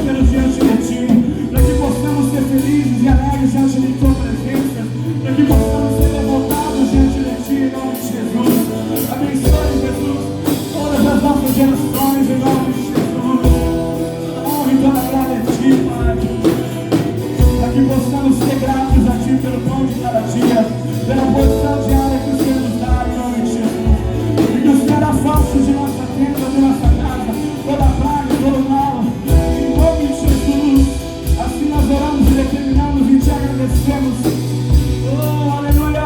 prósperos diante de Ti, para que possamos ser felizes e alegres diante de Tua presença, para que possamos ser levantados diante de Ti, em nome de Jesus. Abençoe, Jesus, todas as nossas gerações, em nome de Jesus. Toda honra e toda glória a Ti, Pai, para que possamos ser gratos a Ti pelo pão de cada dia, pela posição diária que o Senhor nos dá, em nome de Jesus. E que o Senhor afaste de nossa tenda, de nossa casa, toda praga, todo mal, em nome de Jesus. Assim nós oramos e determinamos e Te agradecemos. Oh, aleluia!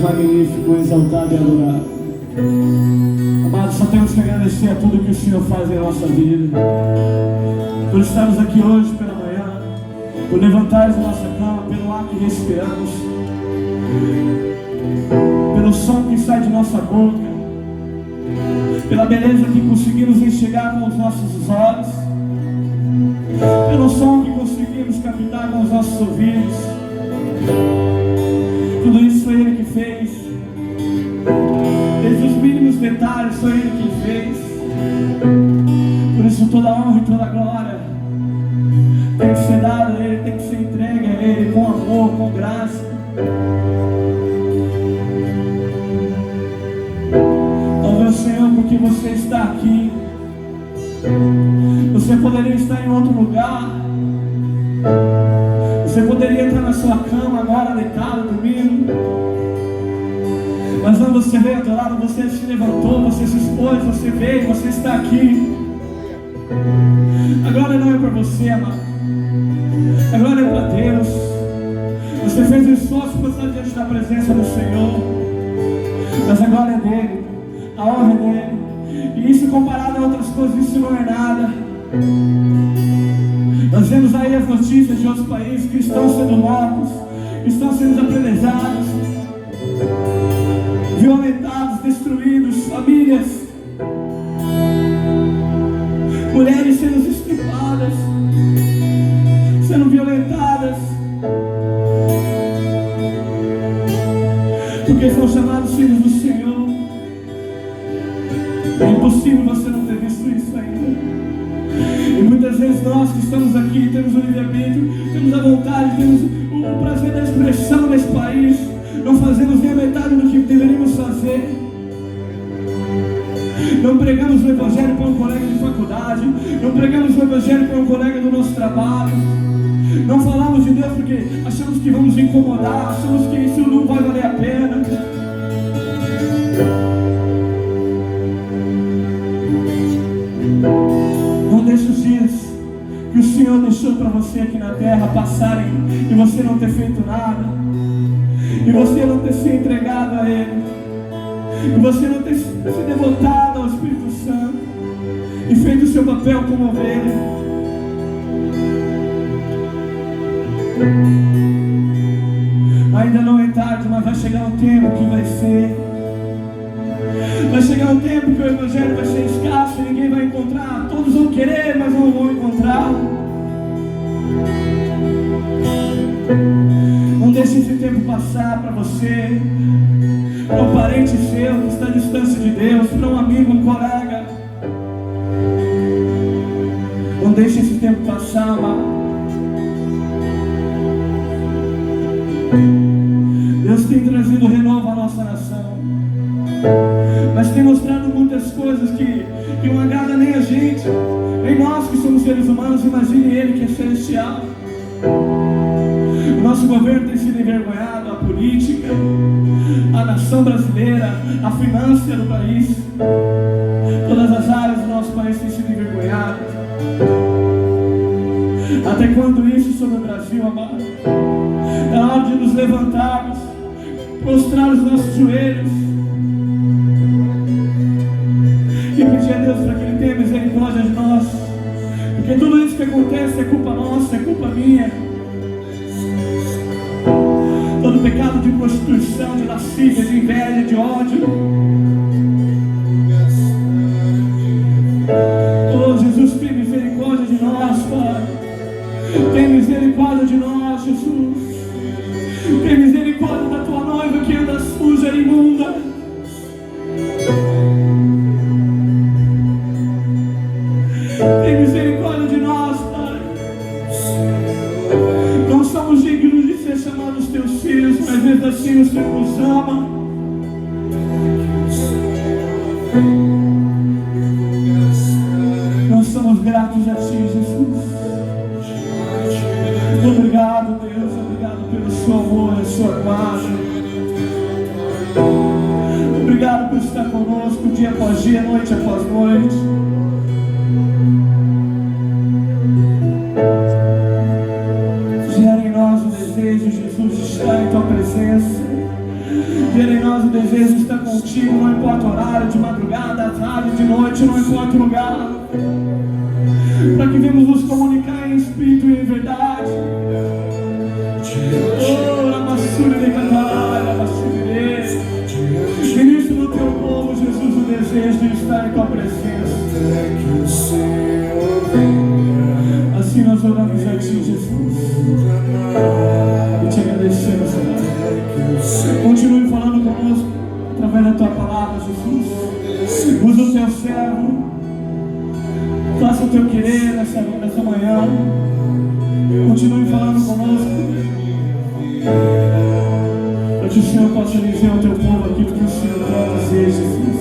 Magnífico, exaltado e adorado. Amados, só temos que agradecer a tudo que o Senhor faz em nossa vida, por estarmos aqui hoje pela manhã, por levantarmos a nossa cama, pelo ar que respiramos, pelo som que sai de nossa boca, pela beleza que conseguimos enxergar com os nossos olhos, pelo som que conseguimos captar com os nossos ouvidos. Tudo isso foi Ele que fez. Desde os mínimos detalhes foi Ele que fez. Por isso toda a honra e toda a glória tem que ser dada a Ele, tem que ser entregue a Ele com amor, com graça. Louve ao Senhor porque você está aqui. Você poderia estar em outro lugar. Você poderia estar na sua cama agora, deitado, dormindo. Mas não, você veio adorado, você se levantou, você se expôs, você veio, você está aqui. A glória não é para você, amado. A glória é para Deus. Você fez o esforço para estar diante da presença do Senhor. Mas a glória é dele, a honra é dele. E isso comparado a outras coisas, isso não é nada. Nós vemos aí as notícias de outros países que estão sendo mortos, estão sendo apedrejados, violentados, destruídos, famílias, mulheres sendo estripadas, sendo violentadas, porque são chamados filhos do Senhor. É impossível você não ter visto isso ainda. E muitas vezes nós que estamos aqui, temos o livre-arbítrio, temos a vontade, temos o prazer da expressão nesse país, não fazemos nem a metade do que deveríamos fazer. Não pregamos o Evangelho para um colega de faculdade, não pregamos o Evangelho para um colega do nosso trabalho, não falamos de Deus porque achamos que vamos incomodar, achamos que isso não vai valer a pena. Não deixe os dias que o Senhor deixou para você aqui na terra passarem e você não ter feito nada, e você não ter se entregado a Ele, e você não ter se devotado ao Espírito Santo e feito o seu papel como ovelha. Ainda não é tarde, mas vai chegar um tempo que vai chegar um tempo que o Evangelho vai ser escasso e ninguém vai encontrar. Todos vão querer, mas não vão encontrar. Não deixe esse tempo passar para você, para um parente seu que está à distância de Deus, para um amigo, um colega. Não deixe esse tempo passar, amado. Deus tem trazido renovo à nossa nação, mas tem mostrado muitas coisas que não agrada nem a gente, nem nós que somos seres humanos. Imagine Ele que é celestial. O nosso governo tem sido envergonhado, a política, a nação brasileira, a finança do país, todas as áreas do nosso país têm sido envergonhadas. Até quando isso sobre o Brasil, amado? É hora de nos levantarmos, prostrar os nossos joelhos e pedir a Deus para que Ele tenha misericórdia de nós, porque tudo isso que acontece é culpa nossa, é culpa minha. Todo pecado de prostituição, de lascívia, de inveja, de ódio. Oh, Jesus, tem misericórdia de nós, Pai. Tem misericórdia de nós, Jesus. Tem misericórdia da tua noiva que anda suja e imunda. Tem misericórdia de nós, Pai. Não somos dignos de ser chamados teus filhos, mas mesmo assim o Senhor nos ama. Nós somos gratos a Ti, Jesus. Obrigado, Deus, obrigado pelo seu amor, a sua paz. Obrigado por estar conosco dia após dia, noite após noite. Gera em nós o desejo, Jesus, de estar em Tua presença. Gera em nós o desejo de estar contigo, não importa o horário, de madrugada, à tarde, de noite, não importa o lugar. Para que venhamos nos comunicar em espírito e em verdade. Oh, Lamassuri de Catará, Lamassuri. Ministro do Teu povo, Jesus, o desejo de estar em Tua presença. Assim nós oramos a Ti, Jesus, e Te agradecemos, Senhor. Continue falando conosco através da Tua palavra, Jesus. Usa o Teu servo. Faça o Teu querer nessa manhã. Continue falando conosco, para que o Senhor possa dizer ao Teu povo aquilo que o Senhor quer dizer, Jesus.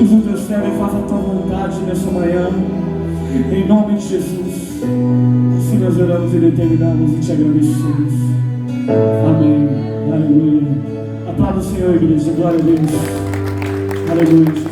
Usa o Teu servo e faça a Tua vontade nessa manhã, em nome de Jesus. Assim nós oramos e determinamos e Te agradecemos. Amém. Aleluia. Aplauda o Senhor, igreja. Glória a Deus. Aleluia.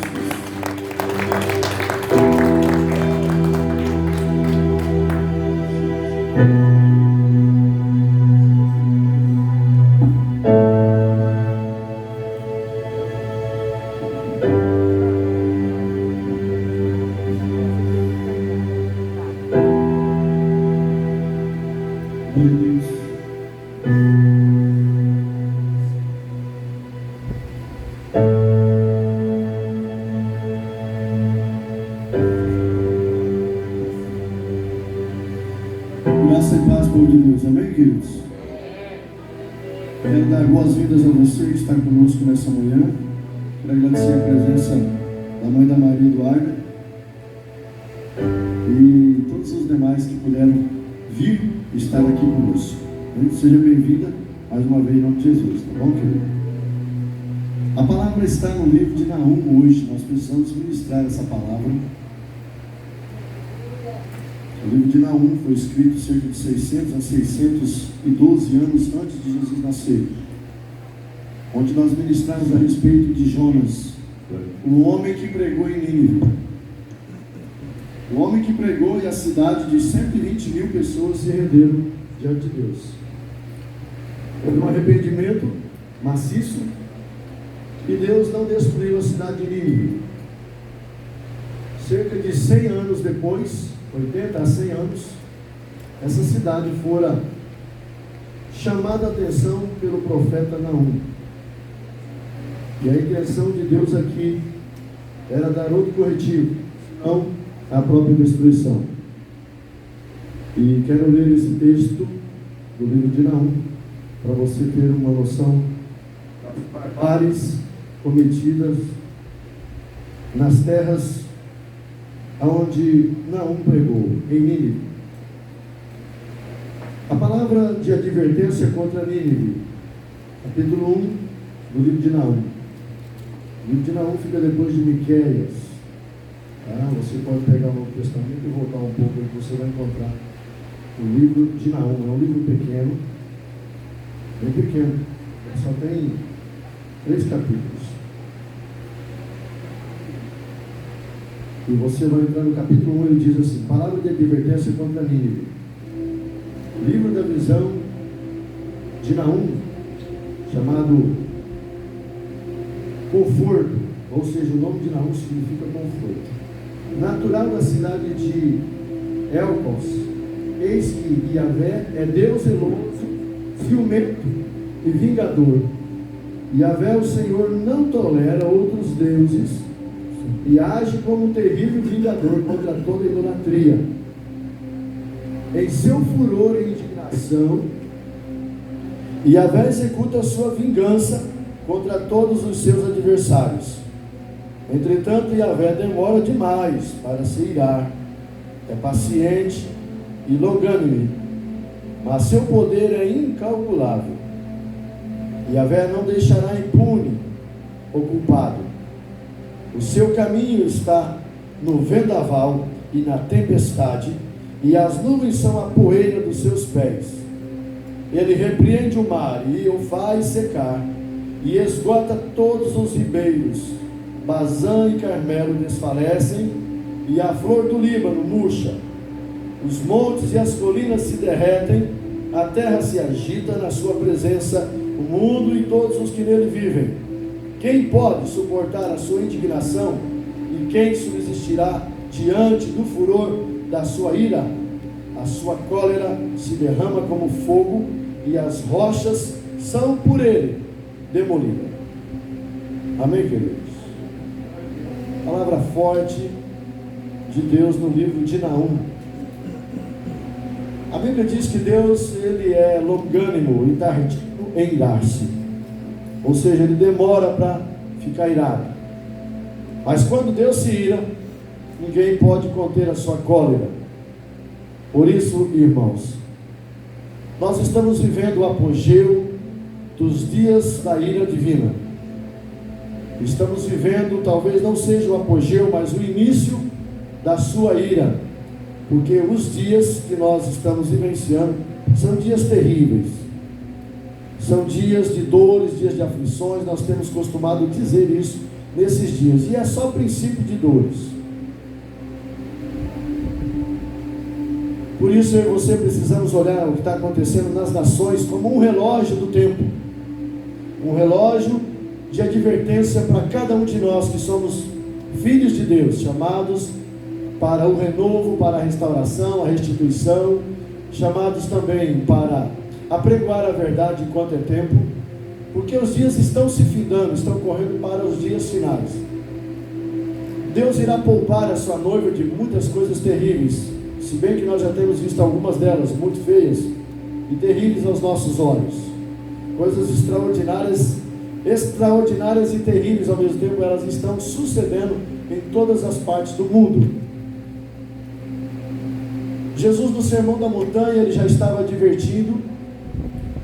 Graça e paz, povo de Deus. Amém, queridos? Quero dar boas-vindas a você que está conosco nessa manhã. Quero agradecer a presença da mãe da Maria Eduarda e todos os demais que puderam vir estar aqui conosco. Seja bem-vinda mais uma vez em nome de Jesus, tá bom, querido? A palavra está no livro de Naum hoje. Nós precisamos ministrar essa palavra. O livro de Naum foi escrito cerca de 600 a 612 anos antes de Jesus nascer, onde nós ministramos a respeito de Jonas, o homem que pregou em Nínive. O homem que pregou, e a cidade de 120 mil pessoas se renderam diante de Deus. Houve um arrependimento maciço e Deus não destruiu a cidade de Nínive. Cerca de 100 anos depois, 80 a 100 anos, essa cidade fora chamada a atenção pelo profeta Naum. E a intenção de Deus aqui era dar outro corretivo, não a própria destruição. E quero ler esse texto do livro de Naum, para você ter uma noção das barbáries cometidas nas terras aonde Naum pregou, em Nínive. A palavra de advertência contra Nínive, capítulo 1 do livro de Naum. O livro de Naum fica depois de Miqueias. Você pode pegar o Novo Testamento e voltar um pouco, e você vai encontrar o livro de Naum. É um livro pequeno, bem pequeno, só tem 3 capítulos. E você vai entrar no capítulo 1, ele diz assim: palavra de advertência contra Nínive. Livro da visão de Naum, chamado Conforto, ou seja, o nome de Naum significa conforto. Natural da cidade de Elcos, eis que Yahvé é Deus zeloso, ciumento e vingador. Yahvé, o Senhor, não tolera outros deuses e age como um terrível vingador contra toda idolatria. Em seu furor e indignação, Yahvé executa a sua vingança contra todos os seus adversários. Entretanto, Yahvé demora demais para se irar, é paciente e longânime, mas seu poder é incalculável. Yahvé não deixará impune o culpado. O seu caminho está no vendaval e na tempestade, e as nuvens são a poeira dos seus pés. Ele repreende o mar e o faz secar, e esgota todos os ribeiros. Bazã e Carmelo desfalecem, e a flor do Líbano murcha. Os montes e as colinas se derretem, a terra se agita na sua presença, o mundo e todos os que nele vivem. Quem pode suportar a sua indignação? E quem subsistirá diante do furor da sua ira? A sua cólera se derrama como fogo, e as rochas são por ele demolidas. Amém, queridos? Palavra forte de Deus no livro de Naum. A Bíblia diz que Deus, ele é longânimo e tardio em irar-se. Ou seja, ele demora para ficar irado. Mas quando Deus se ira, ninguém pode conter a sua cólera. Por isso, irmãos, nós estamos vivendo o apogeu dos dias da ira divina. Estamos vivendo, talvez não seja o apogeu, mas o início da sua ira, porque os dias que nós estamos vivenciando são dias terríveis, São dias de dores, dias de aflições, nós temos costumado dizer isso nesses dias, e é só princípio de dores. Por isso eu e você precisamos olhar o que está acontecendo nas nações como um relógio do tempo, um relógio de advertência para cada um de nós que somos filhos de Deus, chamados para o renovo, para a restauração, a restituição, chamados também para apregoar a verdade enquanto é tempo, porque os dias estão se findando, estão correndo para os dias finais. Deus irá poupar a sua noiva de muitas coisas terríveis, se bem que nós já temos visto algumas delas muito feias e terríveis aos nossos olhos, coisas extraordinárias e terríveis ao mesmo tempo. Elas estão sucedendo em todas as partes do mundo. Jesus, no Sermão da Montanha, ele já estava advertindo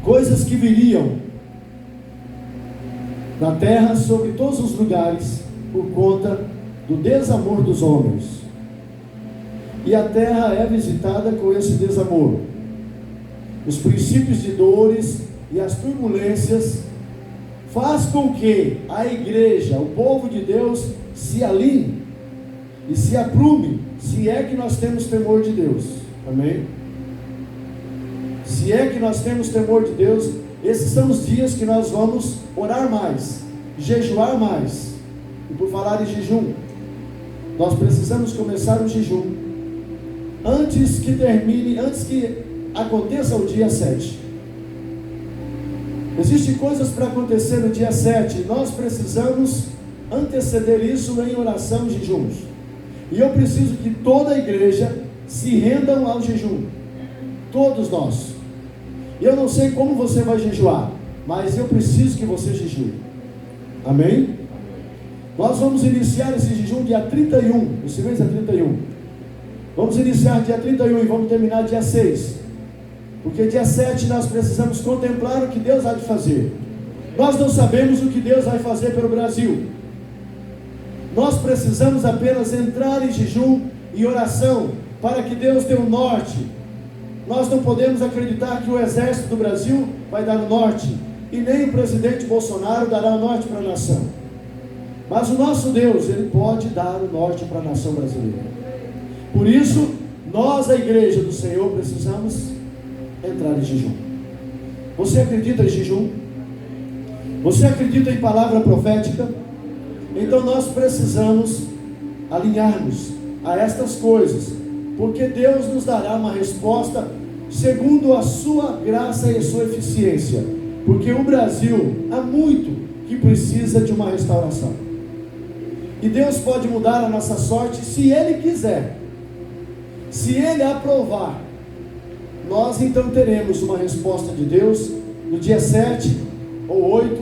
coisas que viriam na terra, sobre todos os lugares, por conta do desamor dos homens. E a terra é visitada com esse desamor. Os princípios de dores e as turbulências faz com que a igreja, o povo de Deus, se alinhe e se aprume, se é que nós temos temor de Deus. Amém? Se é que nós temos temor de Deus, esses são os dias que nós vamos orar mais, jejuar mais. E por falar em jejum, nós precisamos começar o jejum antes que aconteça o dia 7. Existem coisas para acontecer no dia 7, e nós precisamos anteceder isso em oração e jejuns. E eu preciso que toda a igreja se rendam ao jejum, todos nós. Eu não sei como você vai jejuar, mas eu preciso que você jejue. Amém? Nós vamos iniciar esse jejum dia 31, esse mês é 31. Vamos iniciar dia 31 e vamos terminar dia 6. Porque dia 7 nós precisamos contemplar o que Deus há de fazer. Nós não sabemos o que Deus vai fazer pelo Brasil. Nós precisamos apenas entrar em jejum e oração para que Deus dê o norte. Nós não podemos acreditar que o exército do Brasil vai dar o norte, e nem o presidente Bolsonaro dará o norte para a nação. Mas o nosso Deus, ele pode dar o norte para a nação brasileira. Por isso, nós, a igreja do Senhor, precisamos entrar em jejum. Você acredita em jejum? Você acredita em palavra profética? Então nós precisamos alinhar-nos a estas coisas, porque Deus nos dará uma resposta segundo a sua graça e a sua eficiência, porque o Brasil há muito que precisa de uma restauração, e Deus pode mudar a nossa sorte se Ele quiser. Se Ele aprovar, nós então teremos uma resposta de Deus no dia 7, ou 8,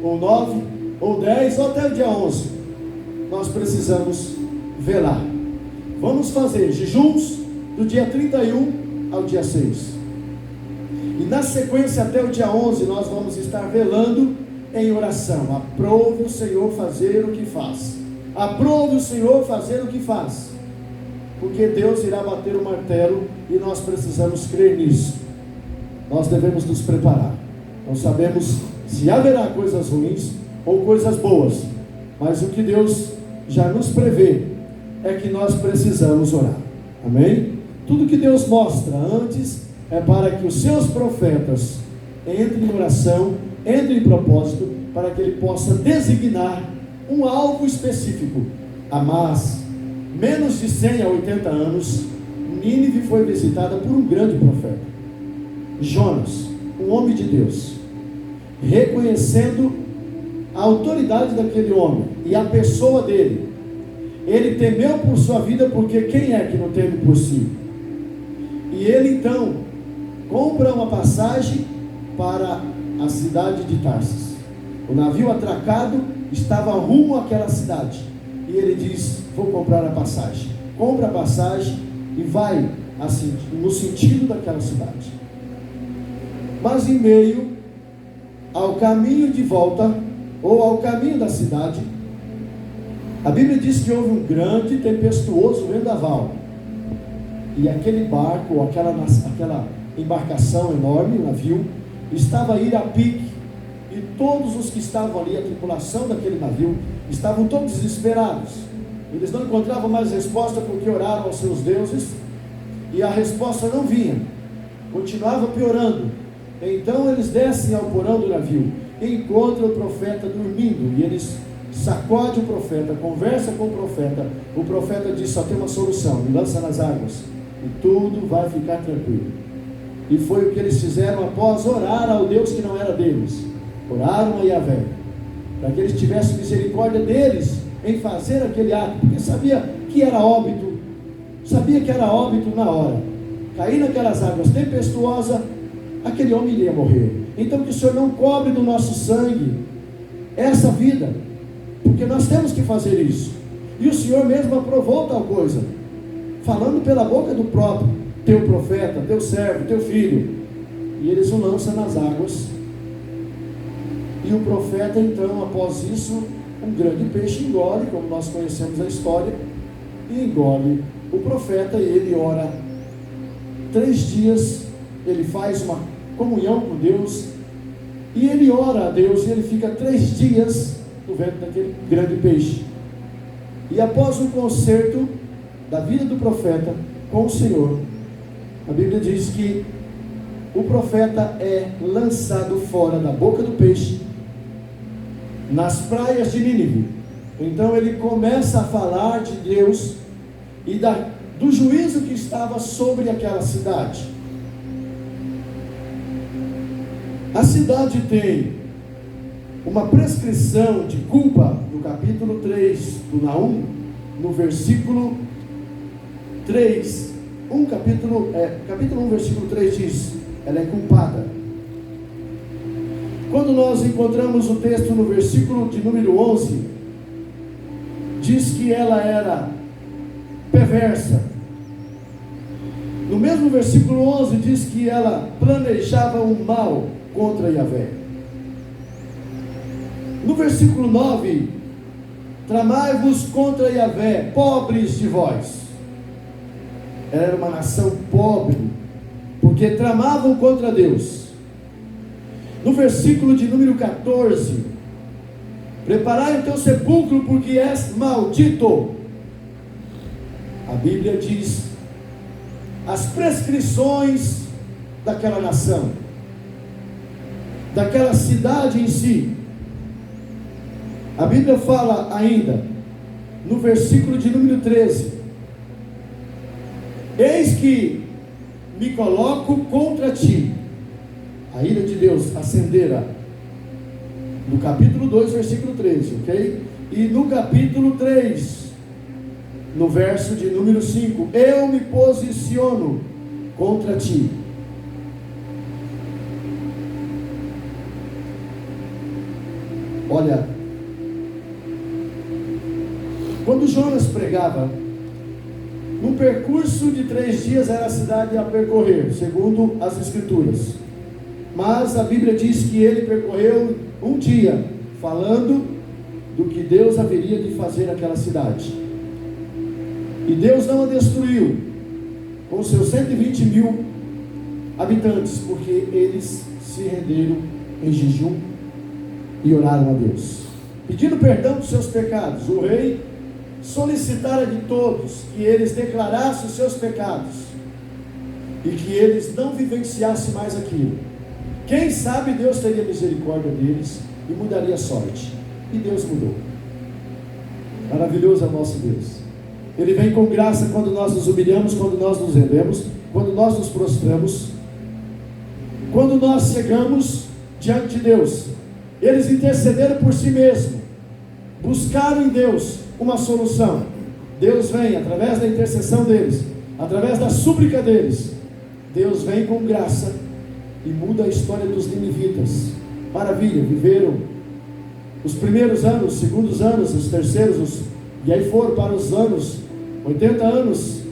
ou 9, ou 10, ou até o dia 11. Nós precisamos velar. Vamos fazer jejuns do dia 31 ao dia 6. E na sequência até o dia 11 nós vamos estar velando em oração. Aprove o Senhor fazer o que faz. Aprove o Senhor fazer o que faz. Porque Deus irá bater o martelo e nós precisamos crer nisso. Nós devemos nos preparar. Não sabemos se haverá coisas ruins ou coisas boas, mas o que Deus já nos prevê é que nós precisamos orar. Amém? Tudo que Deus mostra antes é para que os seus profetas entrem em oração, entrem em propósito, para que Ele possa designar um alvo específico. Amás, menos de 100 a 80 anos, Nínive foi visitada por um grande profeta, Jonas, um homem de Deus, reconhecendo a autoridade daquele homem e a pessoa dele. Ele temeu por sua vida, porque quem é que não teme por si? E ele então compra uma passagem para a cidade de Tarsis. O navio atracado estava rumo àquela cidade, e ele diz: vou comprar a passagem. Compra a passagem e vai assim, no sentido daquela cidade. Mas em meio ao caminho de volta, ou ao caminho da cidade, a Bíblia diz que houve um grande tempestuoso vendaval, e aquele barco, ou aquela embarcação enorme, o navio, estava a ir a pique e todos os que estavam ali, a tripulação daquele navio, estavam todos desesperados. Eles não encontravam mais resposta porque oraram aos seus deuses e a resposta não vinha, continuava piorando. Então eles descem ao porão do navio, encontram o profeta dormindo, e eles sacodem o profeta, conversa com o profeta diz: só tem uma solução, me lança nas águas e tudo vai ficar tranquilo. E foi o que eles fizeram após orar ao Deus que não era deles. Oraram a Yahvé, para que eles tivessem misericórdia deles em fazer aquele ato, porque sabia que era óbito na hora. Cair naquelas águas tempestuosas, aquele homem iria morrer. Então que o Senhor não cobre do nosso sangue essa vida, porque nós temos que fazer isso. E o Senhor mesmo aprovou tal coisa, falando pela boca do próprio teu profeta, teu servo, teu filho. E eles o lançam nas águas. E o profeta então, após isso, um grande peixe engole, como nós conhecemos a história, e engole o profeta, e ele ora 3 dias, ele faz uma comunhão com Deus, e ele ora a Deus, e ele fica 3 dias no ventre daquele grande peixe. E após o concerto da vida do profeta com o Senhor, a Bíblia diz que o profeta é lançado fora da boca do peixe, nas praias de Nínive. Então ele começa a falar de Deus e do juízo que estava sobre aquela cidade. A cidade tem uma prescrição de culpa no capítulo 3 do Naum, no versículo 3. Capítulo 1, versículo 3 diz: ela é culpada. Quando nós encontramos o texto no versículo de número 11, diz que ela era perversa. No mesmo versículo 11 diz que ela planejava um mal contra Yahvé. No versículo 9, tramai-vos contra Yahvé, pobres de vós. Ela era uma nação pobre, porque tramavam contra Deus. No versículo de número 14, preparai o teu sepulcro, porque és maldito. A Bíblia diz as prescrições daquela nação, daquela cidade em si. A Bíblia fala ainda, no versículo de número 13: eis que me coloco contra ti. A ira de Deus acendera. No capítulo 2, versículo 13, ok? E no capítulo 3, no verso de número 5: eu me posiciono contra ti. Olha, quando Jonas pregava, no percurso de 3 dias era a cidade a percorrer, segundo as Escrituras. Mas a Bíblia diz que ele percorreu 1 dia, falando do que Deus haveria de fazer naquela cidade. E Deus não a destruiu com seus 120.000 habitantes, porque eles se renderam em jejum e oraram a Deus, pedindo perdão dos seus pecados. O rei solicitara de todos que eles declarassem os seus pecados e que eles não vivenciassem mais aquilo. Quem sabe Deus teria misericórdia deles e mudaria a sorte. E Deus mudou. Maravilhoso é o nosso Deus. Ele vem com graça quando nós nos humilhamos, quando nós nos rendemos, quando nós nos prostramos, quando nós chegamos diante de Deus. Eles intercederam por si mesmos, buscaram em Deus uma solução. Deus vem através da intercessão deles, através da súplica deles. Deus vem com graça e muda a história dos ninivitas. Maravilha, viveram os primeiros anos, os segundos anos, os terceiros, e aí foram para os anos 80 anos,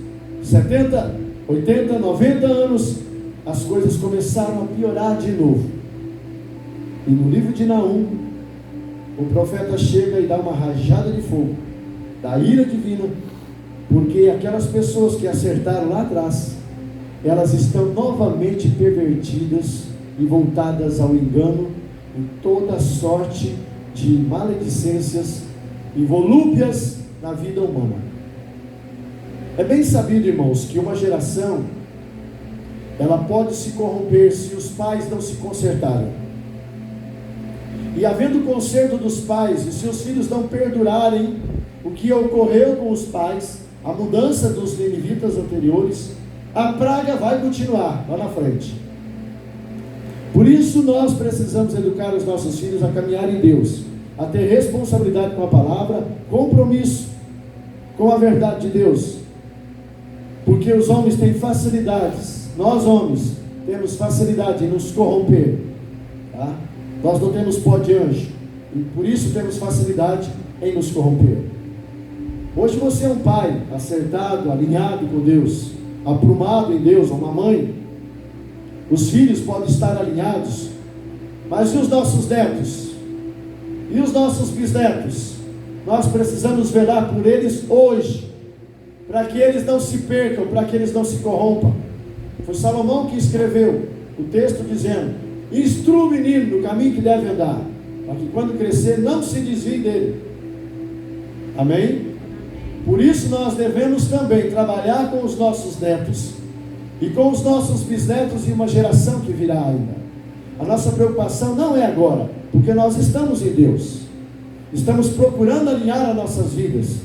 70, 80, 90 anos. As coisas começaram a piorar de novo. E no livro de Naum, o profeta chega e dá uma rajada de fogo da ira divina, porque aquelas pessoas que acertaram lá atrás, elas estão novamente pervertidas e voltadas ao engano em toda sorte de maledicências e volúpias na vida humana. É bem sabido, irmãos, que uma geração ela pode se corromper se os pais não se consertarem. E havendo conserto dos pais, e se os filhos não perdurarem o que ocorreu com os pais, a mudança dos ninivitas anteriores, a praga vai continuar lá na frente. Por isso nós precisamos educar os nossos filhos a caminhar em Deus, a ter responsabilidade com a palavra, compromisso com a verdade de Deus. Porque os homens têm facilidades, nós homens temos facilidade em nos corromper, tá? Nós não temos pó de anjo, e por isso temos facilidade em nos corromper. Hoje você é um pai acertado, alinhado com Deus, aprumado em Deus, ou uma mãe. Os filhos podem estar alinhados, mas e os nossos netos? E os nossos bisnetos? Nós precisamos velar por eles hoje, para que eles não se percam, para que eles não se corrompam. Foi Salomão que escreveu o texto dizendo: instrua o menino no caminho que deve andar, para que quando crescer não se desvie dele. Amém? Por isso nós devemos também trabalhar com os nossos netos e com os nossos bisnetos e uma geração que virá ainda. A nossa preocupação não é agora, porque nós estamos em Deus, estamos procurando alinhar as nossas vidas,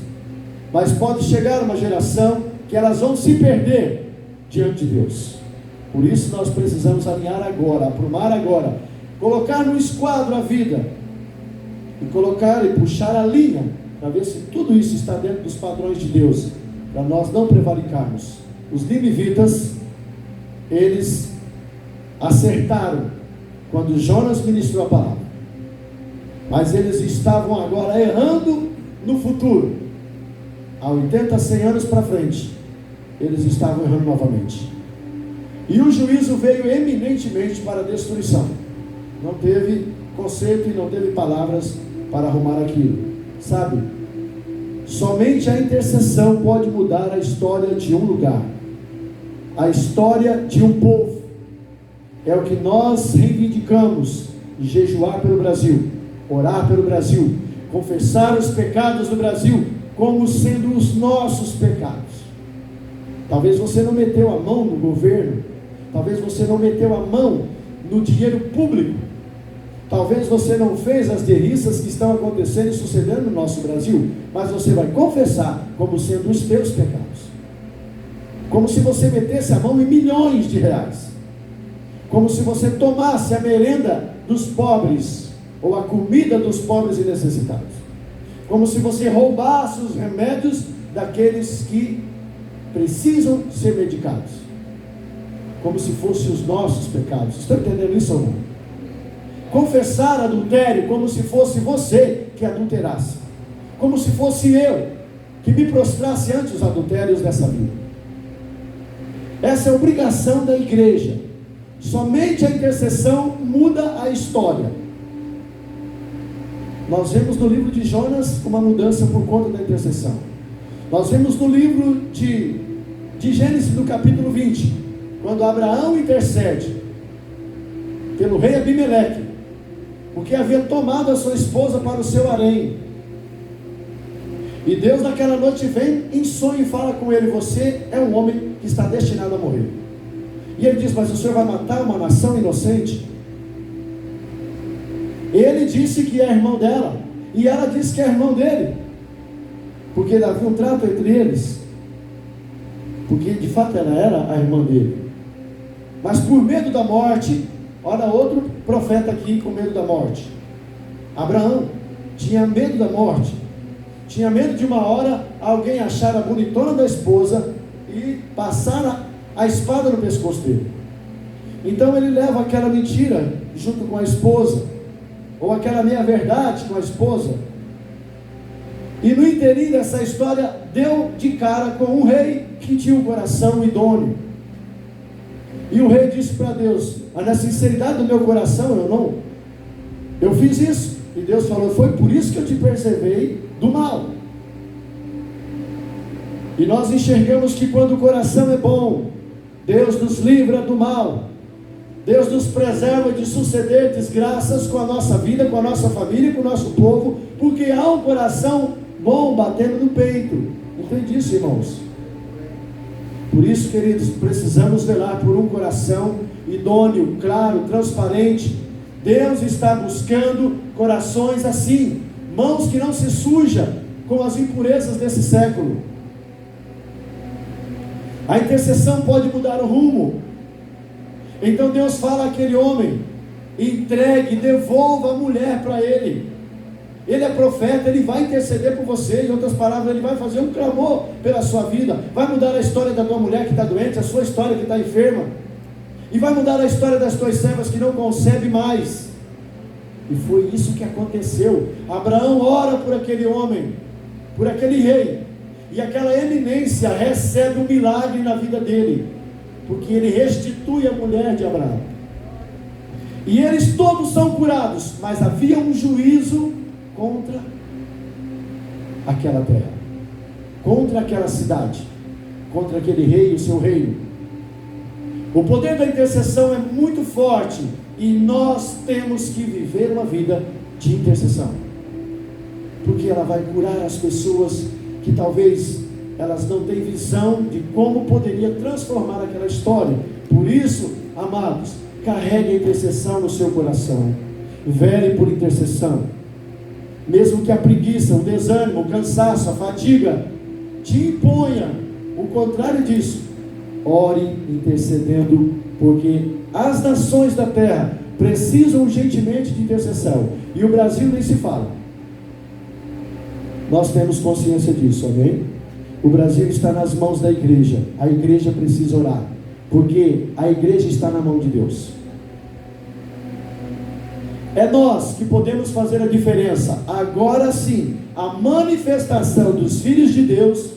mas pode chegar uma geração que elas vão se perder diante de Deus. Por isso nós precisamos alinhar agora, aprumar agora, colocar no esquadro a vida, e colocar e puxar a linha, para ver se tudo isso está dentro dos padrões de Deus, para nós não prevaricarmos. Os ninivitas, eles acertaram quando Jonas ministrou a palavra, mas eles estavam agora errando no futuro. Há 80, 100 anos para frente, eles estavam errando novamente. E o juízo veio eminentemente para a destruição. Não teve conserto e não teve palavras para arrumar aquilo. Sabe? Somente a intercessão pode mudar a história de um lugar, a história de um povo. É o que nós reivindicamos: jejuar pelo Brasil, orar pelo Brasil, confessar os pecados do Brasil como sendo os nossos pecados. Talvez você não meteu a mão no governo, talvez você não meteu a mão no dinheiro público, talvez você não fez as derriças que estão acontecendo e sucedendo no nosso Brasil, mas você vai confessar como sendo os teus pecados, como se você metesse a mão em milhões de reais, como se você tomasse a merenda dos pobres, ou a comida dos pobres e necessitados, como se você roubasse os remédios daqueles que precisam ser medicados, como se fossem os nossos pecados. Estão entendendo isso ou não? Confessar adultério como se fosse você que adulterasse, como se fosse eu que me prostrasse ante os adultérios dessa vida. Essa é a obrigação da igreja. Somente a intercessão muda a história. Nós vemos no livro de Jonas uma mudança por conta da intercessão. Nós vemos no livro de Gênesis, no capítulo 20, quando Abraão intercede pelo rei Abimeleque, porque havia tomado a sua esposa para o seu harém. E Deus naquela noite vem em sonho e fala com ele: você é um homem que está destinado a morrer. E ele diz: mas o Senhor vai matar uma nação inocente? Ele disse que é irmão dela, e ela disse que é irmão dele, porque havia um trato entre eles, porque de fato ela era a irmã dele. Mas por medo da morte, olha outro profeta aqui com medo da morte. Abraão tinha medo da morte, tinha medo de uma hora alguém achar a bonitona da esposa e passar a espada no pescoço dele. Então ele leva aquela mentira junto com a esposa, ou aquela meia verdade com a esposa, e no inteirinho dessa história deu de cara com um rei que tinha um coração idôneo. E o rei disse para Deus: mas na sinceridade do meu coração eu fiz isso. E Deus falou: foi por isso que eu te preservei do mal. E nós enxergamos que quando o coração é bom, Deus nos livra do mal. Deus nos preserva de suceder desgraças com a nossa vida, com a nossa família, com o nosso povo, porque há um coração bom batendo no peito. Entende isso, irmãos? Por isso, queridos, precisamos velar por um coração idôneo, claro, transparente. Deus está buscando corações assim, mãos que não se sujam com as impurezas desse século. A intercessão pode mudar o rumo. Então Deus fala àquele homem: entregue, devolva a mulher para ele. Ele é profeta, ele vai interceder por você. Em outras palavras, ele vai fazer um clamor pela sua vida. Vai mudar a história da tua mulher que está doente, a sua história que está enferma. E vai mudar a história das tuas servas que não concebem mais. E foi isso que aconteceu. Abraão ora por aquele homem, por aquele rei. E aquela eminência recebe um milagre na vida dele, porque ele restitui a mulher de Abraão. E eles todos são curados, mas havia um juízo contra aquela terra, contra aquela cidade, contra aquele rei e o seu reino. O poder da intercessão é muito forte, e nós temos que viver uma vida de intercessão, porque ela vai curar as pessoas que talvez elas não têm visão de como poderia transformar aquela história. Por isso, amados, carregue a intercessão no seu coração, vele por intercessão, mesmo que a preguiça, o desânimo, o cansaço, a fadiga te imponha o contrário disso, ore intercedendo, porque as nações da terra precisam urgentemente de intercessão, e o Brasil nem se fala. Nós temos consciência disso, amém? O Brasil está nas mãos da igreja. A igreja precisa orar, porque a igreja está na mão de Deus. É nós que podemos fazer a diferença. Agora sim, a manifestação dos filhos de Deus,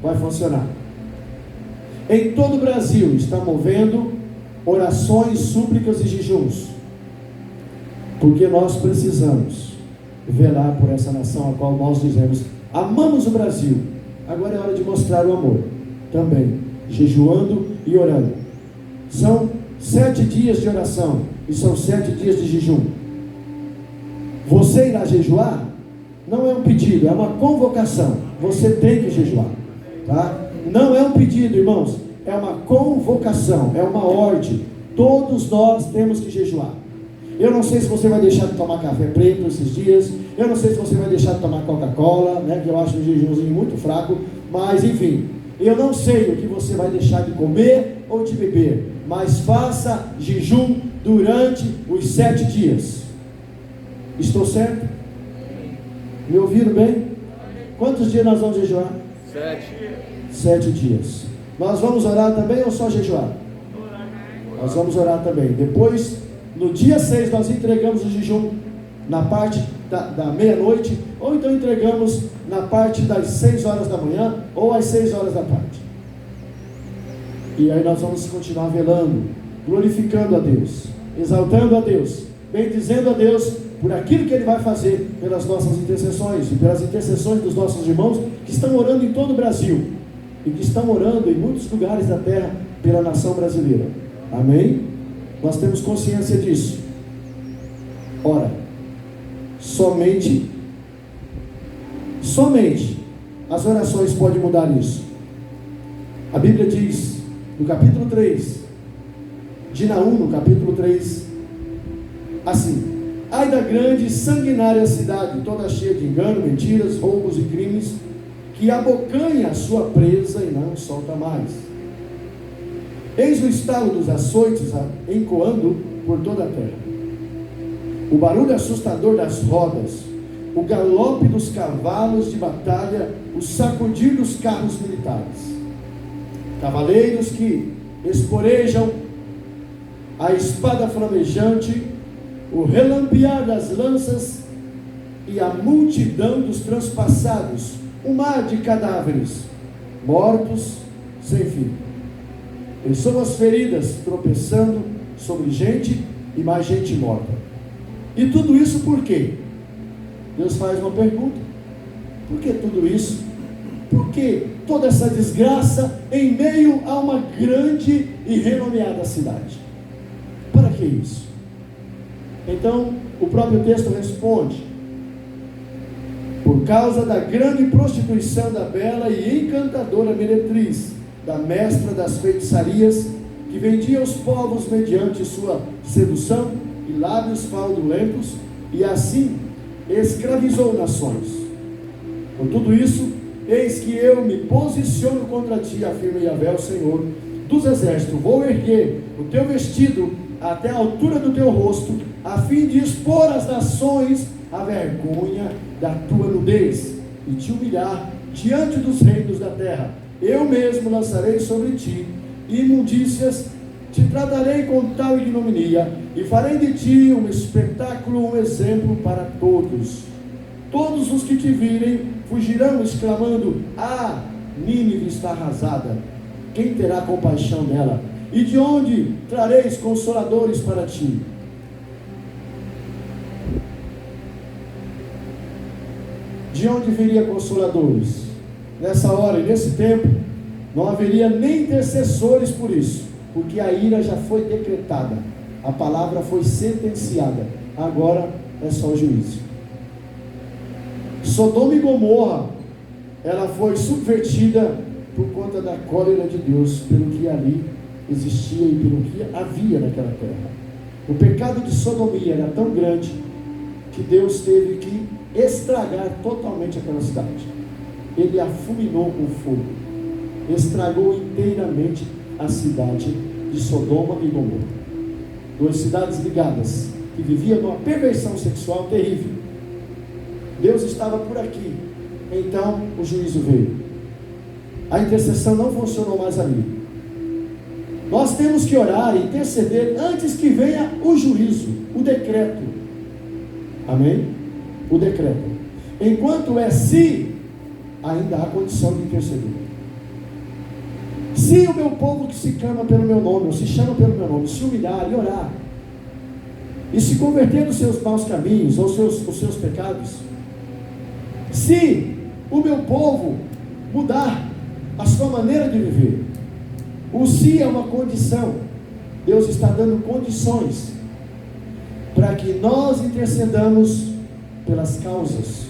vai funcionar. Em todo o Brasil está movendo orações, súplicas e jejuns, porque nós precisamos velar por essa nação a qual nós dizemos: amamos o Brasil. Agora é hora de mostrar o amor também, jejuando e orando. São 7 dias de oração e são 7 dias de jejum. Você irá jejuar? Não é um pedido, é uma convocação. Você tem que jejuar, tá? Não é um pedido, irmãos, é uma convocação, é uma ordem. Todos nós temos que jejuar. Eu não sei se você vai deixar de tomar café preto esses dias. Eu não sei se você vai deixar de tomar Coca-Cola, né, que eu acho um jejumzinho muito fraco. Mas enfim, eu não sei o que você vai deixar de comer ou de beber. Mas faça jejum durante os 7 dias. Estou certo? Me ouviram bem? Quantos dias nós vamos jejuar? 7 dias. Nós vamos orar também ou só jejuar? Nós vamos orar também. Depois, no dia 6, nós entregamos o jejum na parte da meia-noite, ou então entregamos na parte das 6 horas da manhã, ou às 6 horas da tarde. E aí nós vamos continuar velando, glorificando a Deus, exaltando a Deus, bendizendo a Deus por aquilo que Ele vai fazer pelas nossas intercessões, e pelas intercessões dos nossos irmãos que estão orando em todo o Brasil, e que estão orando em muitos lugares da terra pela nação brasileira. Amém? Nós temos consciência disso. Ora, somente as orações podem mudar isso. A Bíblia diz, no capítulo 3 de Naum, no capítulo 3, assim: ai da grande e sanguinária cidade, toda cheia de engano, mentiras, roubos e crimes, que abocanha a sua presa e não solta mais. Eis o estalo dos açoites encoando por toda a terra, o barulho assustador das rodas, o galope dos cavalos de batalha, o sacudir dos carros militares, cavaleiros que esporejam, a espada flamejante, o relampear das lanças e a multidão dos transpassados, um mar de cadáveres, mortos sem fim, pessoas feridas tropeçando sobre gente e mais gente morta. E tudo isso por quê? Deus faz uma pergunta: por que tudo isso? Por que toda essa desgraça em meio a uma grande e renomeada cidade? que isso? Então, o próprio texto responde: por causa da grande prostituição da bela e encantadora meretriz, da mestra das feitiçarias, que vendia os povos mediante sua sedução e lábios fraudulentos, e assim escravizou nações. Por tudo isso, eis que eu me posiciono contra ti, afirma Yahvé, o Senhor dos exércitos. Vou erguer o teu vestido até a altura do teu rosto, a fim de expor às nações a vergonha da tua nudez, e te humilhar diante dos reinos da terra. Eu mesmo lançarei sobre ti imundícias, te tratarei com tal ignominia, e farei de ti um espetáculo, um exemplo para todos. Todos os que te virem fugirão, exclamando: ah, Nínive está arrasada, quem terá compaixão dela? E de onde trareis consoladores para ti? De onde viria consoladores? Nessa hora e nesse tempo, não haveria nem intercessores por isso, porque a ira já foi decretada, a palavra foi sentenciada, agora é só o juízo. Sodoma e Gomorra, ela foi subvertida por conta da cólera de Deus, pelo que ali existia e pelo que havia naquela terra. O pecado de sodomia era tão grande que Deus teve que estragar totalmente aquela cidade. Ele a fulminou com fogo, estragou inteiramente a cidade de Sodoma e Gomorra. Duas cidades ligadas, que viviam numa perversão sexual terrível. Deus estava por aqui, então o juízo veio. A intercessão não funcionou mais ali. Nós temos que orar e interceder antes que venha o juízo, o decreto. Amém? O decreto. Enquanto é se, ainda há condição de interceder. Se o meu povo que se chama pelo meu nome, ou se chama pelo meu nome, se humilhar e orar, e se converter dos seus maus caminhos, ou os seus pecados, se o meu povo mudar a sua maneira de viver, o se é uma condição. Deus está dando condições para que nós intercedamos pelas causas.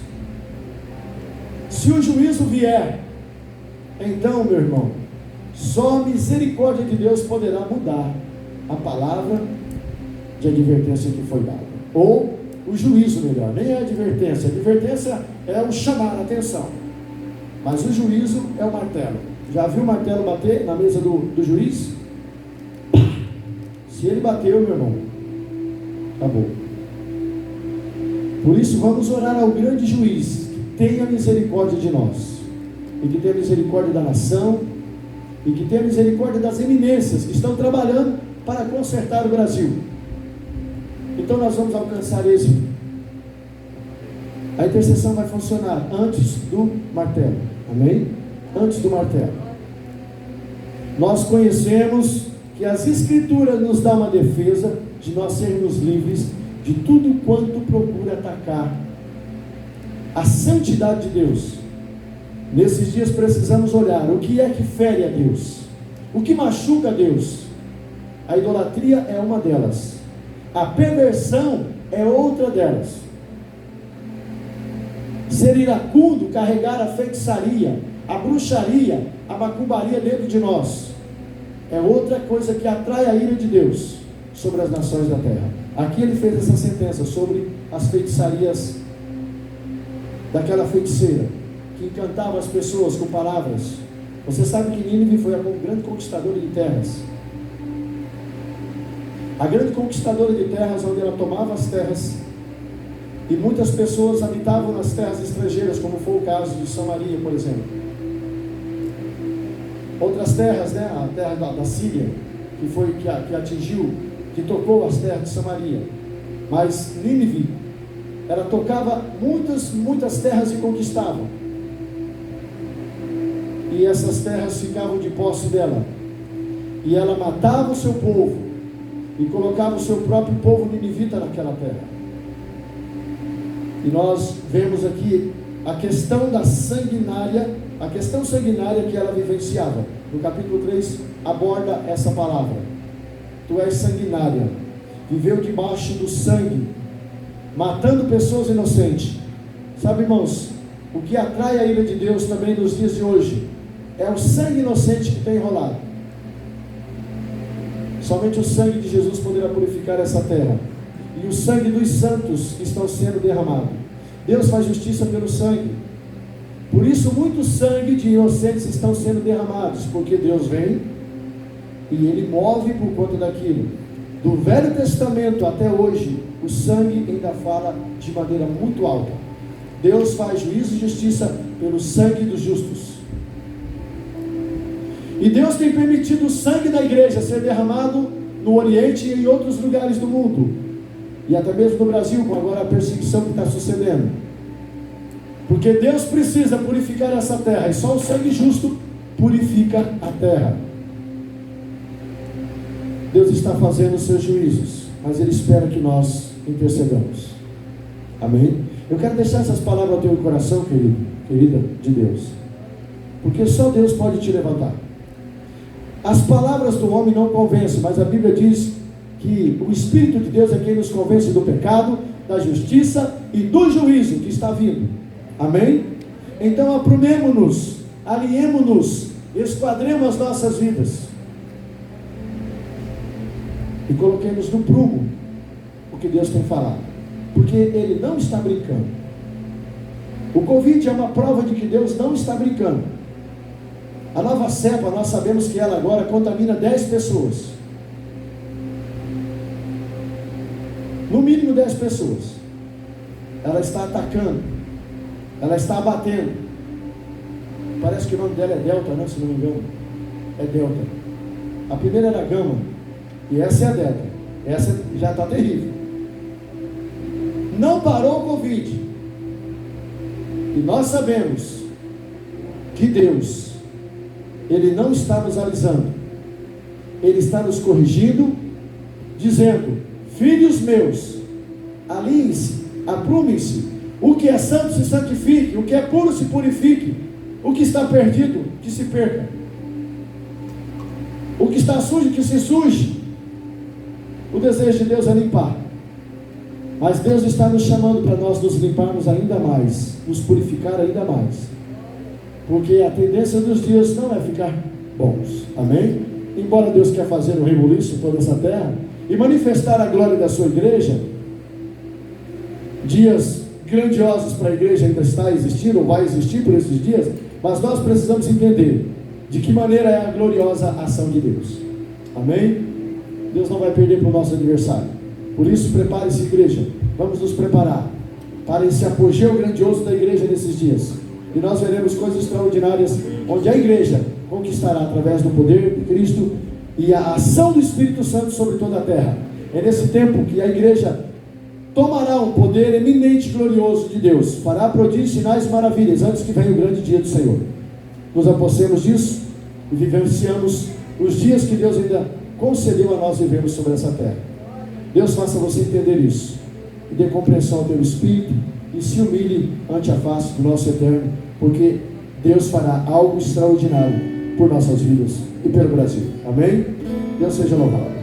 Se o juízo vier, então, meu irmão, só a misericórdia de Deus poderá mudar a palavra de advertência que foi dada, ou o juízo, melhor, nem é advertência. A advertência é o chamar a atenção, mas o juízo é o martelo. Já viu o martelo bater na mesa do juiz? Se ele bateu, meu irmão, acabou. Por isso vamos orar ao grande juiz, que tenha misericórdia de nós, e que tenha misericórdia da nação, e que tenha misericórdia das eminências que estão trabalhando para consertar o Brasil. Então nós vamos alcançar êxito. A intercessão vai funcionar antes do martelo. Amém? Antes do martelo. Nós conhecemos que as Escrituras nos dão uma defesa de nós sermos livres de tudo quanto procura atacar a santidade de Deus. Nesses dias precisamos olhar o que é que fere a Deus, o que machuca a Deus. A idolatria é uma delas, a perversão é outra delas. Ser iracundo, carregar a feitiçaria, a bruxaria, a macumbaria dentro de nós, é outra coisa que atrai a ira de Deus sobre as nações da terra. Aqui ele fez essa sentença sobre as feitiçarias daquela feiticeira que encantava as pessoas com palavras. Você sabe que Nínive foi a grande conquistadora de terras. A grande conquistadora de terras, onde ela tomava as terras, e muitas pessoas habitavam nas terras estrangeiras, como foi o caso de Samaria, por exemplo. Outras terras, né? A terra da Síria, que atingiu, que tocou as terras de Samaria. Mas Nínive, ela tocava muitas terras e conquistava. E essas terras ficavam de posse dela. E ela matava o seu povo e colocava o seu próprio povo ninivita naquela terra. E nós vemos aqui a questão da sanguinária, a questão sanguinária que ela vivenciava. No capítulo 3 aborda essa palavra: tu és sanguinária, viveu debaixo do sangue, matando pessoas inocentes. Sabe, irmãos, o que atrai a ira de Deus também nos dias de hoje é o sangue inocente que tem rolado. Somente o sangue de Jesus poderá purificar essa terra, e o sangue dos santos estão sendo derramados. Deus faz justiça pelo sangue. Por isso muito sangue de inocentes estão sendo derramados, porque Deus vem e Ele move por conta daquilo. Do Velho Testamento até hoje, o sangue ainda fala de maneira muito alta. Deus faz juízo e justiça pelo sangue dos justos. E Deus tem permitido o sangue da igreja ser derramado no Oriente e em outros lugares do mundo, e até mesmo no Brasil, com agora a perseguição que está sucedendo. Porque Deus precisa purificar essa terra, e só o sangue justo purifica a terra. Deus está fazendo os seus juízos, mas Ele espera que nós intercedamos. Amém? Eu quero deixar essas palavras ao teu coração, querido, querida de Deus, porque só Deus pode te levantar. As palavras do homem não convencem, mas a Bíblia diz que o Espírito de Deus é quem nos convence do pecado, da justiça e do juízo que está vindo. Amém? Então aprumemo-nos, alinhemo-nos, esquadremos as nossas vidas e coloquemos no prumo o que Deus tem falado, porque Ele não está brincando. O Covid é uma prova de que Deus não está brincando. A nova cepa, nós sabemos que ela agora contamina 10 pessoas, no mínimo 10 pessoas. Ela está atacando, ela está abatendo. Parece que o nome dela é Delta, né? Se não me engano, é Delta. A primeira era Gama, e essa é a Delta. Essa já está terrível. Não parou o Covid, e nós sabemos que Deus, Ele não está nos alisando, Ele está nos corrigindo, dizendo: filhos meus, alinhem-se, aprumem-se, o que é santo se santifique, o que é puro se purifique, o que está perdido que se perca, o que está sujo que se suje. O desejo de Deus é limpar, mas Deus está nos chamando para nós nos limparmos ainda mais, nos purificar ainda mais, porque a tendência dos dias não é ficar bons. Amém? Embora Deus quer fazer um rebuliço em toda essa terra e manifestar a glória da sua igreja, dias grandiosos para a igreja ainda está existindo, ou vai existir por esses dias, mas nós precisamos entender de que maneira é a gloriosa ação de Deus. Amém? Deus não vai perder para o nosso adversário. Por isso, prepare-se, igreja. Vamos nos preparar para esse apogeu grandioso da igreja nesses dias. E nós veremos coisas extraordinárias, onde a igreja conquistará através do poder de Cristo e a ação do Espírito Santo sobre toda a terra. É nesse tempo que a igreja tomará um poder eminente e glorioso de Deus, fará prodígios, sinais e maravilhas, antes que venha o grande dia do Senhor. Nos apossemos disso e vivenciamos os dias que Deus ainda concedeu a nós vivermos sobre essa terra. Deus faça você entender isso, e dê compreensão ao teu espírito, e se humilhe ante a face do nosso Eterno, porque Deus fará algo extraordinário por nossas vidas e pelo Brasil. Amém? Deus seja louvado.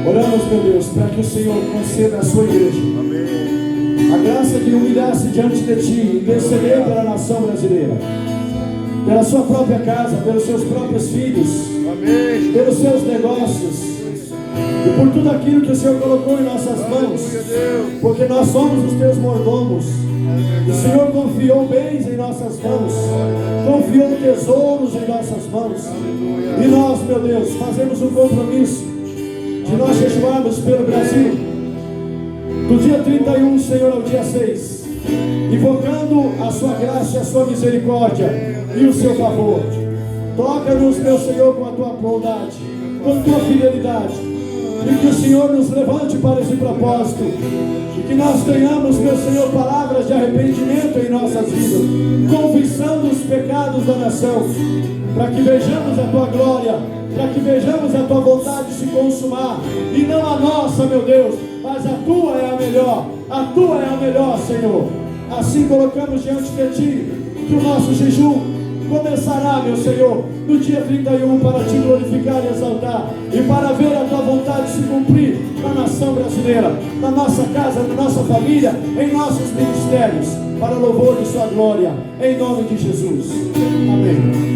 Oramos, meu Deus, para que o Senhor conceda à sua igreja a graça de humilhar-se diante de Ti e interceder pela nação brasileira, pela sua própria casa, pelos seus próprios filhos, amém, pelos seus negócios e por tudo aquilo que o Senhor colocou em nossas mãos, porque nós somos os Teus mordomos. O Senhor confiou bens em nossas mãos, confiou tesouros em nossas mãos, e nós, meu Deus, fazemos um compromisso de nós jejuarmos pelo Brasil, do dia 31, Senhor, ao dia 6, invocando a sua graça e a sua misericórdia e o seu favor. Toca-nos, meu Senhor, com a tua bondade, com a tua fidelidade, e que o Senhor nos levante para esse propósito, e que nós tenhamos, meu Senhor, palavras de arrependimento em nossas vidas, confessando os pecados da nação, para que vejamos a tua glória, para que vejamos a tua vontade se consumar, e não a nossa, meu Deus, mas a tua é a melhor, Senhor. Assim colocamos diante de Ti que o nosso jejum começará, meu Senhor, no dia 31 para te glorificar e exaltar e para ver a tua vontade se cumprir na nação brasileira, na nossa casa, na nossa família, em nossos ministérios, para louvor de sua glória, em nome de Jesus. Amém.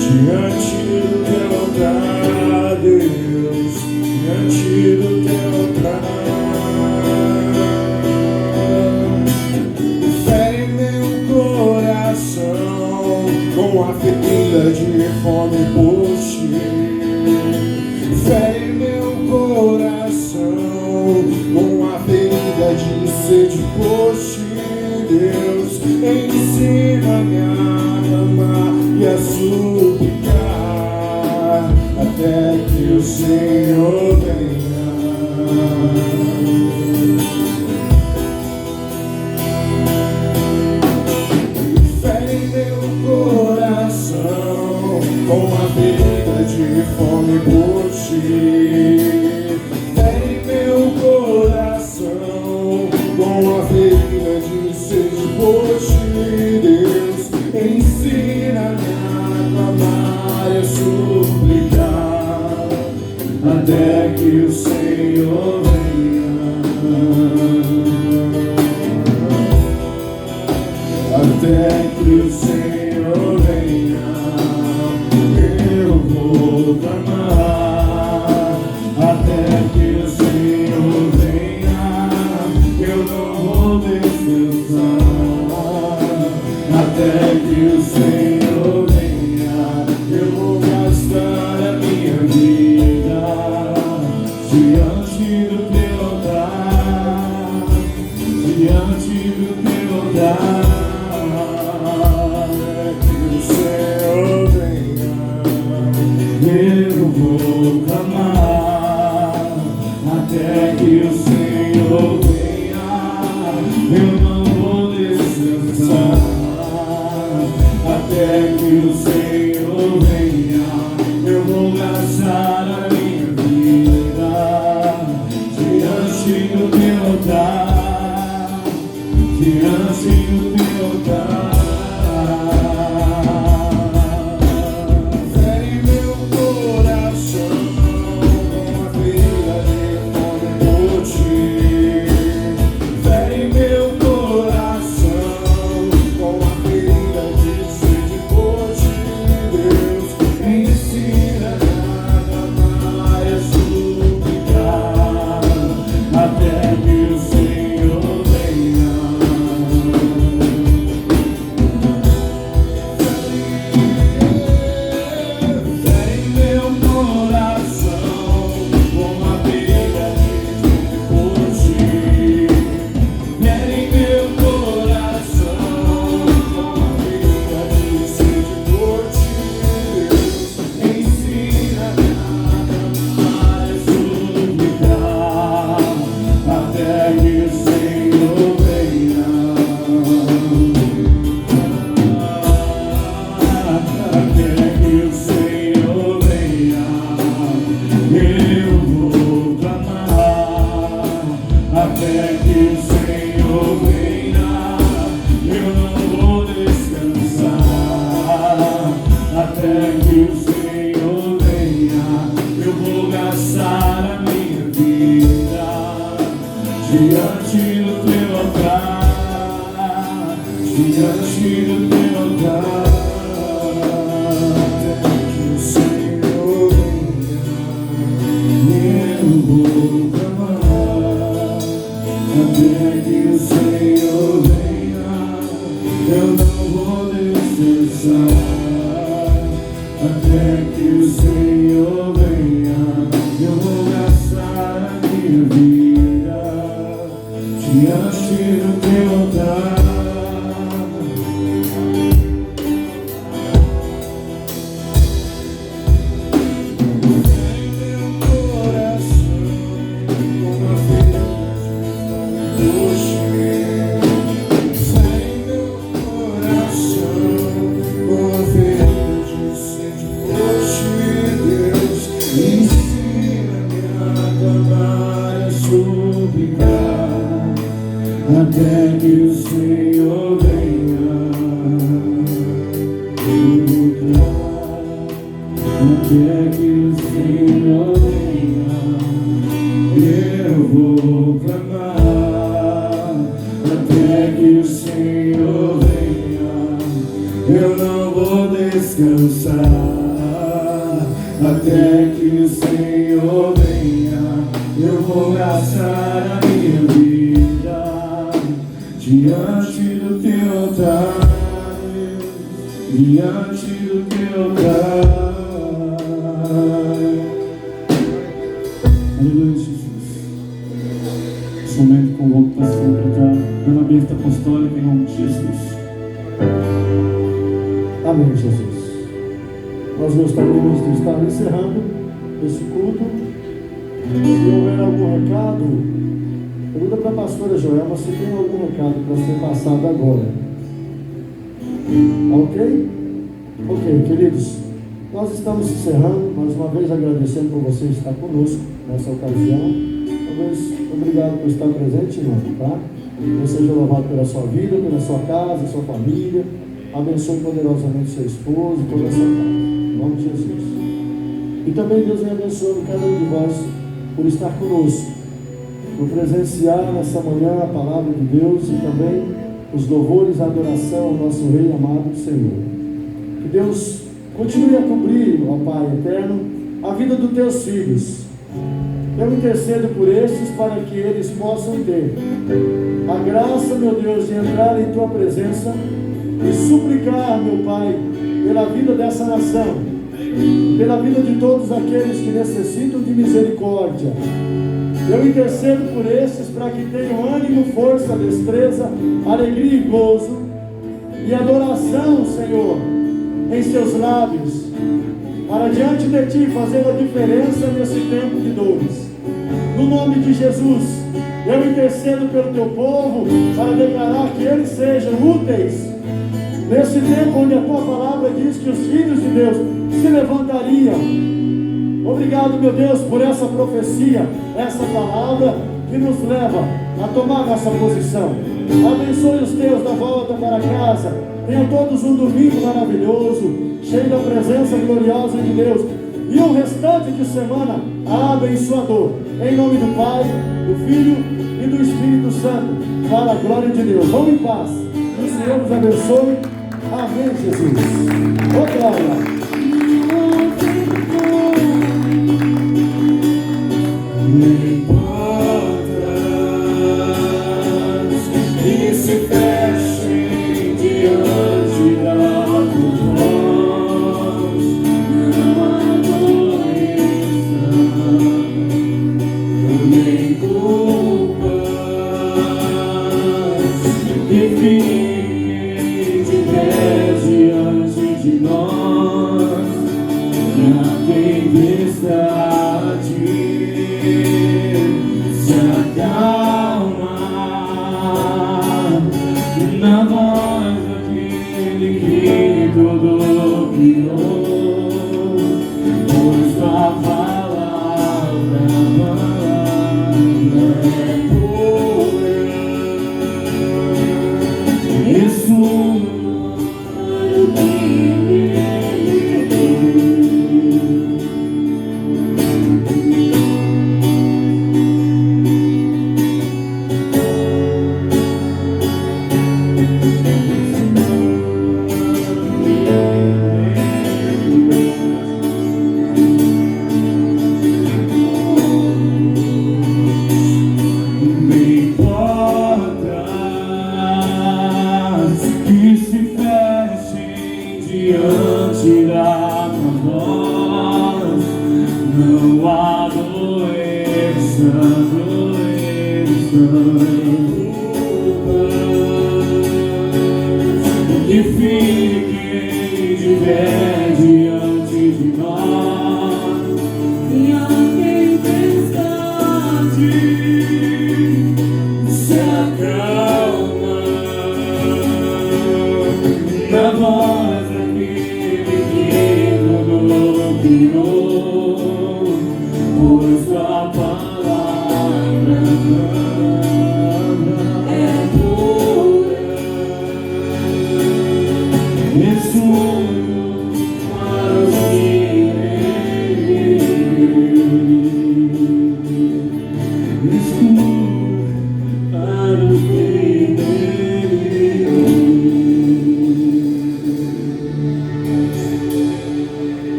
Diante do teu altar, Deus, diante do teu altar, fere meu coração com a ferida de fome por ti. Fere meu coração com a ferida de sede por ti, Deus, ensina-me a clamar e a suplicar até que o Senhor venha. Fere meu coração com a ferida de fome por ti. Fere meu coração com a ferida de sede por ti, Deus, ensina-me a clamar e a suplicar até que o Senhor venha. Até que o Senhor venha, eu vou clamar. Até que o Senhor venha, eu não vou descansar. Até que o Senhor venha, eu vou gastar a minha vida diante do teu altar, diante do teu altar. Até que o Senhor venha, eu vou clamar. Até que o Senhor venha, eu não vou descansar. Até que o Senhor venha, eu vou gastar a minha vida diante do teu altar, diante do teu altar. Fere meu coração com a ferida de fome por ti. Fere meu coração com a ferida de sede por ti, Deus, ensina-me a clamar e a suplicar até que o Senhor venha. Fere meu coração com a ferida de sede por ti. Fere meu coração com a ferida de sede por ti, Deus, ensina-me a clamar e suplicar até que o Senhor venha. Até que o Senhor venha, eu vou clamar. Até que o Senhor venha, eu não vou descansar. Até que o Senhor venha, eu vou gastar a minha vida diante do teu altar, diante do teu altar. Até que o Senhor venha, eu vou clamar. Até que o Senhor venha, eu não vou descansar. Até que o Senhor venha, eu vou gastar a minha vida diante do teu altar. Deus, até que o Senhor venha. Eu vou clamar até que o Senhor venha. Eu não vou descansar até que o Senhor venha. Eu vou gastar a minha vida diante do teu altar, diante do teu altar. Aleluia, Jesus. Esse momento convoco para se completar pela bênção apostólica em nome de Jesus. Amém, Jesus. Nós gostaríamos de estar encerrando esse culto. Se houver algum recado, pergunta para a pastora Joelma se tem algum recado para ser passado agora. Ok? Ok, queridos. Nós estamos encerrando, mais uma vez agradecendo por você estar conosco nessa ocasião. Talvez, obrigado por estar presente, irmão, tá? Deus seja louvado pela sua vida, pela sua casa, sua família. Abençoe poderosamente seu esposo e toda a sua casa. Em nome de Jesus. E também Deus vem abençoando cada um de vós por estar conosco, por presenciar nessa manhã a palavra de Deus e também os louvores e a adoração ao nosso Rei amado Senhor. Que Deus continue a cobrir, ó Pai eterno, a vida dos teus filhos. Eu intercedo por estes para que eles possam ter a graça, meu Deus, de entrar em tua presença e suplicar, meu Pai, pela vida dessa nação, pela vida de todos aqueles que necessitam de misericórdia. Eu intercedo por estes para que tenham ânimo, força, destreza, alegria e gozo e adoração, Senhor, em seus lábios, para diante de Ti fazer a diferença nesse tempo de dores. No nome de Jesus, eu intercedo pelo Teu povo para declarar que eles sejam úteis nesse tempo onde a Tua palavra diz que os filhos de Deus se levantariam. Obrigado, meu Deus, por essa profecia, essa palavra que nos leva a tomar nossa posição. Abençoe os teus da volta para casa. Tenham todos um domingo maravilhoso, cheio da presença gloriosa de Deus. E um restante de semana abençoador. Em nome do Pai, do Filho e do Espírito Santo. Para a glória de Deus. Vamos em paz. Que o Senhor nos abençoe. Amém, Jesus. Ô glória. Nem portas que se fechem diante da tua voz, não há doença, nem culpas que fiquem de pé diante de nós, e a tempestade se acalma na voz daquele que tudo criou, pois tua palavra é pura e sua. Diante da tua voz, não há doença, que fiquem de pé diante de nós, e a tempestade se acalma na voz daquele que tudo criou.